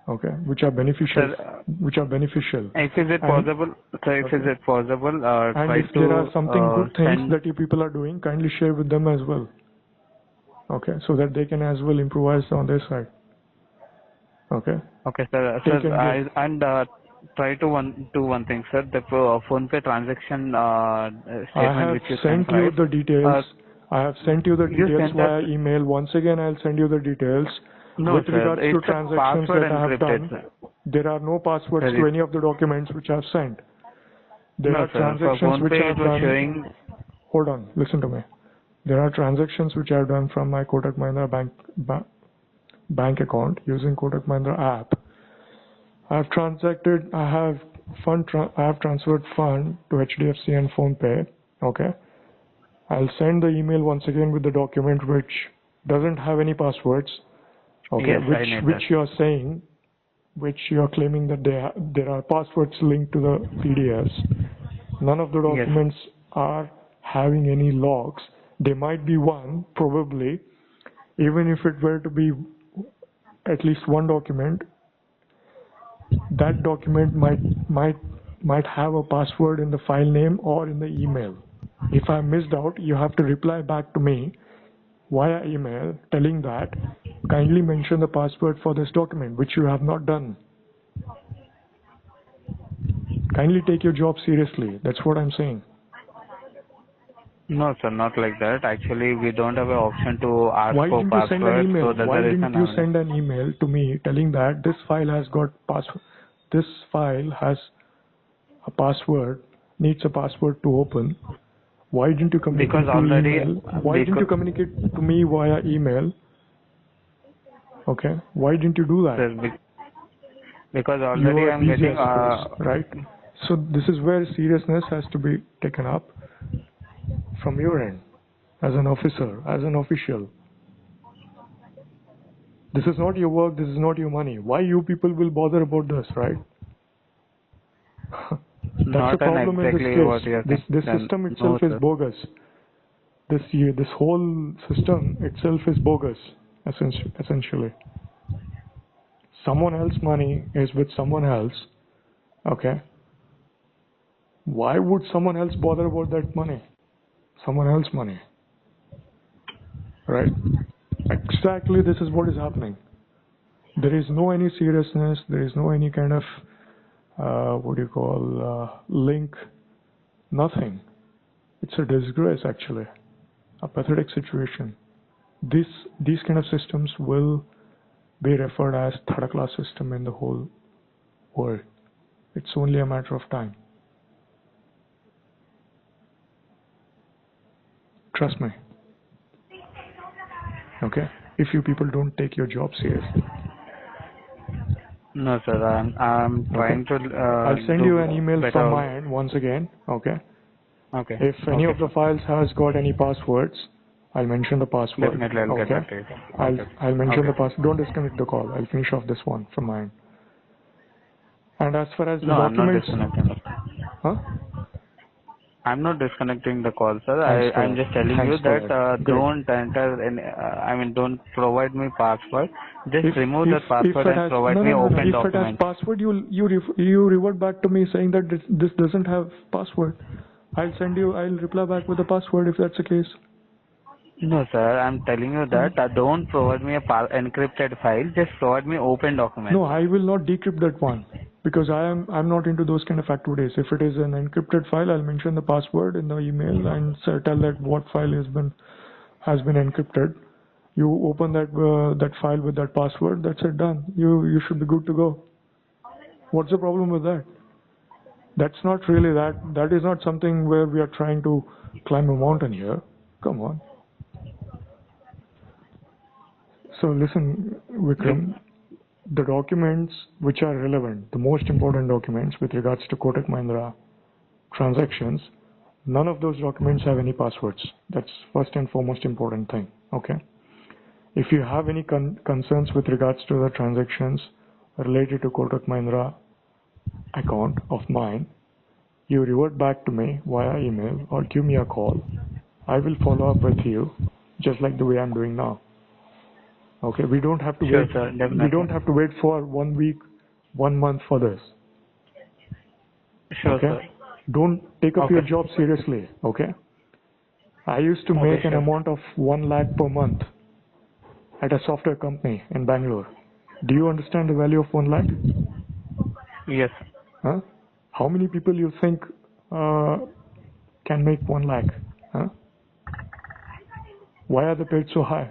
Okay, which are beneficial. Sir, If is it possible, sir? If is it possible, and try if to there are something good things send. that you people are doing, kindly share with them as well. Okay, so that they can as well improvise on their side. Okay. Okay, sir. Try to do one thing, sir. The PhonePe transaction statement which you sent, you right? the details. I have sent you the You details sent via that. email. Once again, I'll send you the details. No, With sir. regards to It's a transactions password that I have encrypted, done, sir. there are no passwords Sir, to any of the documents which I have sent. There No, are sir. For transactions which I PhonePe, have it was done. showing. Hold on, listen to me. There are transactions which I have done from my Kotak Mahindra bank account using Kotak Mahindra app. I have transacted. I have transferred fund to HDFC and PhonePe. Okay. I'll send the email once again with the document which doesn't have any passwords. Okay. Yes, I need which that. you are saying, which you are claiming that there are passwords linked to the PDFs. None of the documents are having any logs. There might be one, probably. Even if it were to be at least one document, that document might have a password in the file name or in the email. If I missed out, you have to reply back to me via email telling that kindly mention the password for this document, which you have not done. Kindly take your job seriously. That's what I'm saying. No, sir, not like that. Actually, we don't have an option to ask for Why didn't you send an password, email? so that's Why the didn't reason you send an email to me telling that this file has got password? This file has a password, needs a password to open. Why didn't you communicate Why didn't you communicate to me via email? Okay. Why didn't you do that? Sir, because already You are I'm busy, getting. I suppose, right? So this is where seriousness has to be taken up from your end, as an officer, as an official. This is not your work. This is not your money. Why you people will bother about this, right? That's the problem in this case. This system itself is bogus. This whole system itself is bogus, essentially. Someone else's money is with someone else. Okay. Why would someone else bother about that money? Someone else's money. Right? Exactly this is what is happening. There is no any seriousness. There is no any kind of link. Nothing. It's a disgrace, actually. A pathetic situation. These kind of systems will be referred as third-class system in the whole world. It's only a matter of time. Trust me. Okay? If you people don't take your job seriously. No, sir. I'm trying to. I'll send you an email from my end once again. Okay? Okay. If any of the files has got any passwords, I'll mention the password. Definitely, I'll get back to you. I'll mention the password. Don't disconnect the call. I'll finish off this one from my end. And as far as the documents... I'm not disconnecting. Huh? I'm not disconnecting the call, sir. I'm just telling you that don't enter don't provide me password. Just remove the password and provide me open document. If it has password, you revert back to me saying that this doesn't have password. I'll reply back with the password if that's the case. No, sir. I'm telling you that don't provide me a encrypted file. Just provide me open document. No, I will not decrypt that one because I'm not into those kind of activities. If it is an encrypted file, I'll mention the password in the email and tell that what file has been encrypted. You open that file with that password. That's it, done. You should be good to go. What's the problem with that? That's not really that is not something where we are trying to climb a mountain here. Come on. So listen, Vikram, the documents which are relevant, the most important documents with regards to Kotak Mahindra transactions, none of those documents have any passwords. That's first and foremost important thing. Okay. If you have any concerns with regards to the transactions related to Kotak Mahindra account of mine, you revert back to me via email or give me a call. I will follow up with you just like the way I'm doing now. Okay, we don't have to Sure, wait. sir. Definitely. We don't have to wait for 1 week, 1 month for this. Sure, Okay, sir. don't take up Okay. your job seriously. Okay, I used to make an Sure. amount of 1 lakh per month at a software company in Bangalore. Do you understand the value of 1 lakh? Yes. Huh? How many people you think can make 1 lakh? Huh? Why are they paid so high?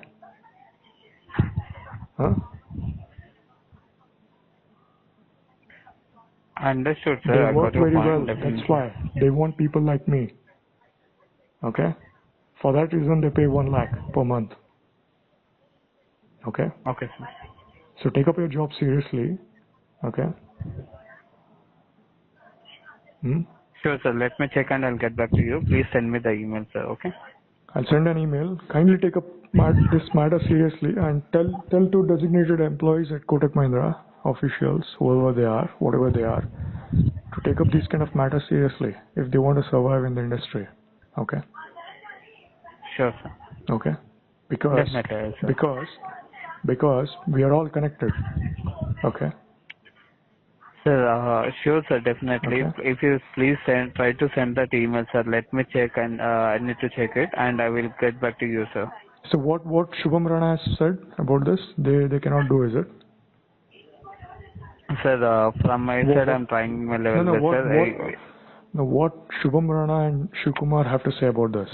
Huh? Understood, They sir. I work got your very point. well. Definitely. That's why they want people like me. Okay. For that reason, they pay 1 lakh per month. Okay. Okay, sir. So take up your job seriously. Okay. Hmm? Sure, sir. Let me check and I'll get back to you. Please send me the email, sir. Okay? I'll send an email. Kindly take up this matter seriously and tell to designated employees at Kotak Mahindra, officials, whoever they are, whatever they are, to take up these kind of matters seriously if they want to survive in the industry. Okay. Sure, sir. Okay. Because Definitely, sir. because because we are all connected. Okay. Sir, sure, sir. Definitely. Okay. If you please try to send that email, sir. Let me check and I need to check it and I will get back to you, sir. So what Shubham Rana has said about this, they cannot do, is it? Sir, from my side, I'm trying my level No, best, sir. what Shubham Rana and Shivkumar have to say about this?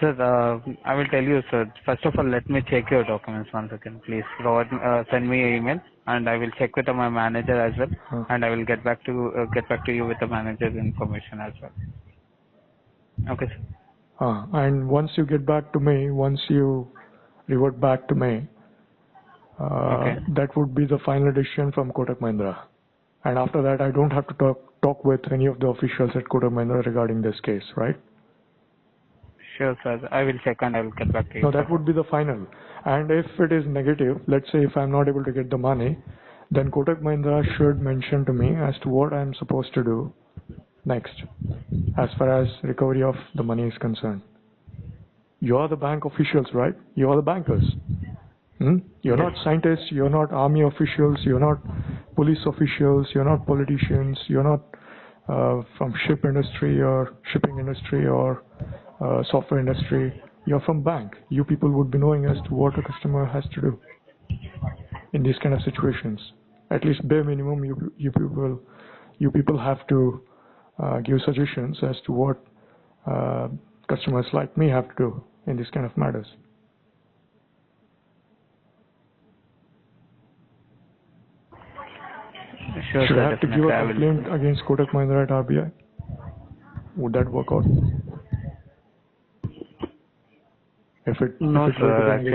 Sir, I will tell you, sir. First of all, let me check your documents once again, please. Send me an email, and I will check with my manager as well, Huh. and I will get back to you with the manager's information as well. Okay, sir. And once you get back to me, once you revert back to me, Okay. that would be the final decision from Kotak Mahindra. And after that, I don't have to talk with any of the officials at Kotak Mahindra regarding this case, right? Sure, sir. I will check and I will get back to you. No, that would be the final. And if it is negative, let's say if I'm not able to get the money, then Kotak Mahindra should mention to me as to what I'm supposed to do next, as far as recovery of the money is concerned. You are the bank officials, right? You are the bankers. You're not scientists, you're not army officials, you're not police officials, you're not politicians, you're not from shipping industry or software industry. You're from bank. You people would be knowing as to what a customer has to do in these kind of situations. At least bare minimum, you people have to give suggestions as to what customers like me have to do in these kind of matters. Sure, Should sir. I have to give Definitely, a I will. complaint against Kotak Mahindra at RBI? Would that work out? If it No, were to sir. be Actually,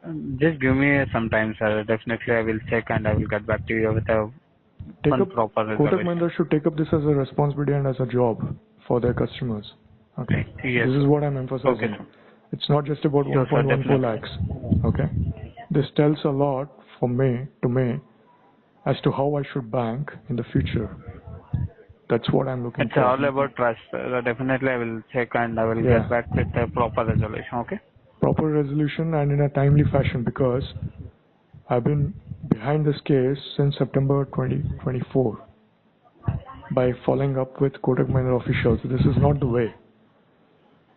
negative? Just give me some time, sir. Definitely, I will check and I will get back to you with one proper Kotak resolution. Mahindra should take up this as a responsibility and as a job for their customers. Okay. Yes, This is sir. what I'm Okay, emphasizing. sir. It's not just about Sure, sir. 1.14 Definitely. lakhs. Okay. This tells a lot to me as to how I should bank in the future. That's what I'm looking It's for. all about trust. Definitely, I will check and I will Yeah. get back with a proper resolution. Okay. Proper resolution and in a timely fashion, because I've been behind this case since September 2024 by following up with Kotak Mahindra officials. This is not the way.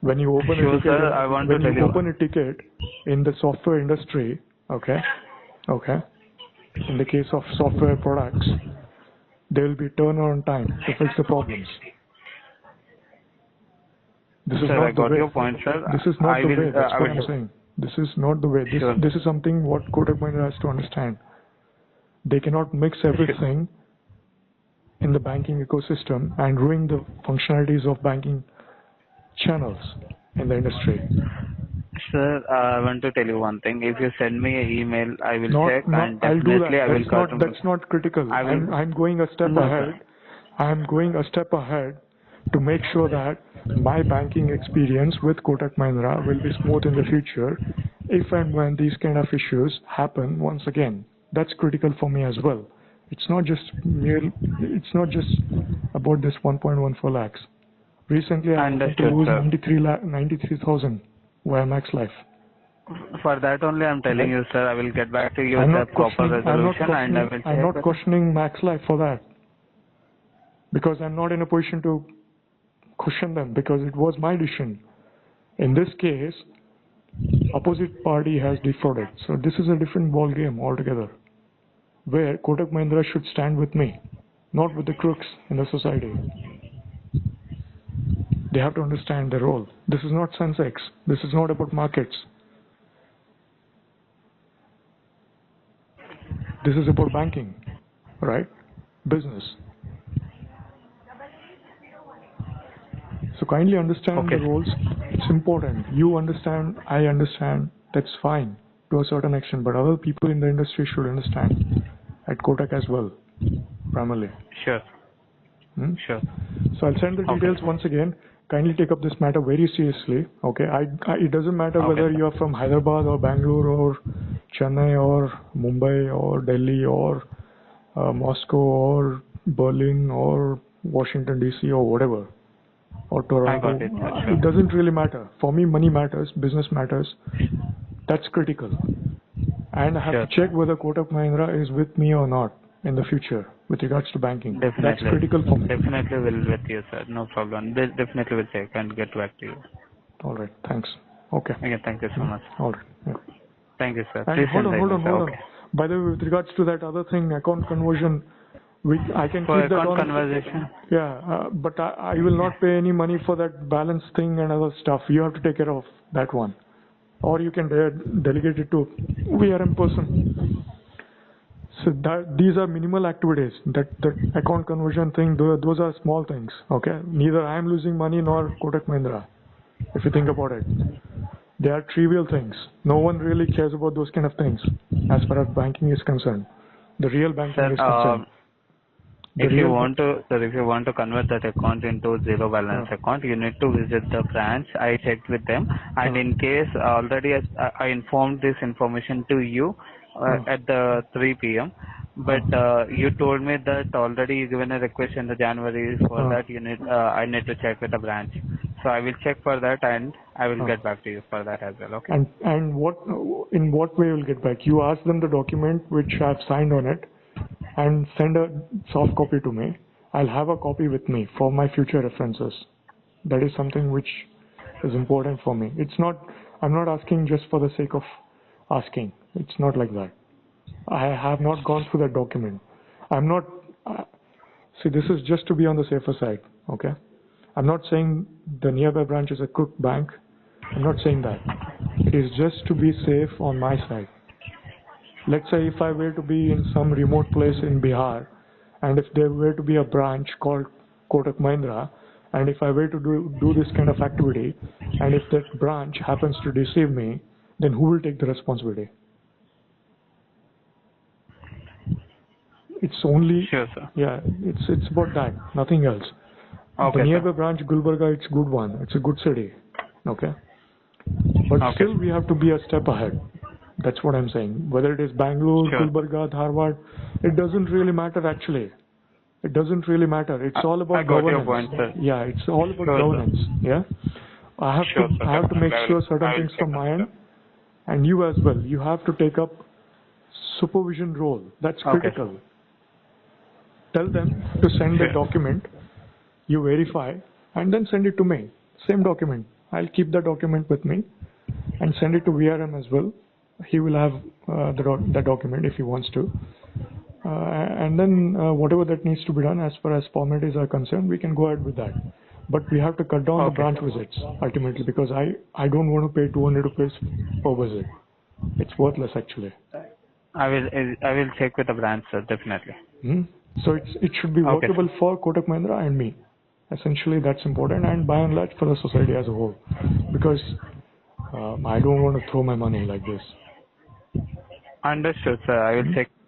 When you open Sure, sir. I want to tell you. open a ticket in the software industry, okay, in the case of software products, there will be turnaround time to fix the problems. This is Sir, I not the got way. your point, sir. This is not I the will. way. That's I what will. I'm saying. This is not the way. Sure. This is something what Kotak Mahindra has to understand. They cannot mix everything in the banking ecosystem and ruin the functionalities of banking channels in the industry. Sir, I want to tell you one thing. If you send me an email, I will check and I'll do that. definitely I will That's not critical. I will. I'm going a step No, ahead. sir. I'm going a step ahead to make sure that my banking experience with Kotak Mahindra will be smooth in the future if and when these kind of issues happen once again. That's critical for me as well. It's not just about this 1.14 lakhs. Recently, I happened to Understood, lose sir. 93,000 via Max Life. For that only I'm telling you, sir. I will get back to you with the proper resolution and I will I'm not check. questioning Max Life for that, because I'm not in a position to cushion them, because it was my decision. In this case, opposite party has defrauded. So this is a different ball game altogether, where Kotak Mahindra should stand with me, not with the crooks in the society. They have to understand their role. This is not Sensex. This is not about markets. This is about banking, right? Business. So kindly understand the roles. It's important. You understand, I understand. That's fine to a certain extent. But other people in the industry should understand. At Kotak as well, primarily. Sure. Sure. So I'll send the details once again. Kindly take up this matter very seriously. Okay. It doesn't matter whether you're from Hyderabad or Bangalore or Chennai or Mumbai or Delhi or Moscow or Berlin or Washington DC or whatever, or Toronto. I got it. Sure. It doesn't really matter. For me, money matters, business matters. That's critical. And I have to check whether Kotak Mahindra is with me or not in the future with regards to banking. Definitely. That's critical for me. Definitely will with you, sir. No problem. Definitely will check and get back to you. All right. Thanks. Okay. Okay, thank you so much. All right. Yeah. Thank you, sir. And hold on. By the way, with regards to that other thing, account conversion, I can for keep that on. Conversation. Yeah, but I will not pay any money for that balance thing and other stuff. You have to take care of that one. Or you can delegate it to VRM person. So these are minimal activities. That account conversion thing, those are small things. Okay, neither I am losing money nor Kotak Mahindra. If you think about it, they are trivial things. No one really cares about those kind of things as far as banking is concerned. The real banking is concerned. If you want to convert that account into zero balance account, you need to visit the branch. I checked with them, and in case already I informed this information to you at the 3 p.m. But you told me that already you given a request in the January for that. I need to check with the branch. So I will check for that and I will get back to you for that as well. Okay. And in what way you will get back? You ask them the document which I have signed on it, and send a soft copy to me. I'll have a copy with me for my future references. That is something which is important for me. I'm not asking just for the sake of asking. It's not like that. I have not gone through that document. See, this is just to be on the safer side, okay? I'm not saying the nearby branch is a crook bank. I'm not saying that. It is just to be safe on my side. Let's say if I were to be in some remote place in Bihar, and if there were to be a branch called Kotak Mahindra, and if I were to do this kind of activity, and if that branch happens to deceive me, then who will take the responsibility? It's only it's about that, nothing else. The nearby branch, Gulbarga, it's a good one. It's a good city, okay. But still, we have to be a step ahead. That's what I'm saying. Whether it is Bangalore, Gulbarga, Dharwad, it doesn't really matter actually. It doesn't really matter. It's all about governance. Your point, sir. Yeah, it's all about governance. Yeah. I have to make sure certain things from my end, and you as well. You have to take up supervision role. That's critical. Tell them to send the document, you verify, and then send it to me. Same document. I'll keep the document with me and send it to VRM as well. He will have the document if he wants to. And then whatever that needs to be done as far as formalities are concerned, we can go ahead with that. But we have to cut down the branch visits ultimately, because I don't want to pay 200 rupees per visit. It's worthless actually. I will check with the branch, sir, definitely. So it should be workable for Kotak Mahindra and me. Essentially, that's important, and by and large for the society as a whole, because I don't want to throw my money like this. Understood, sir. I will Mhm. check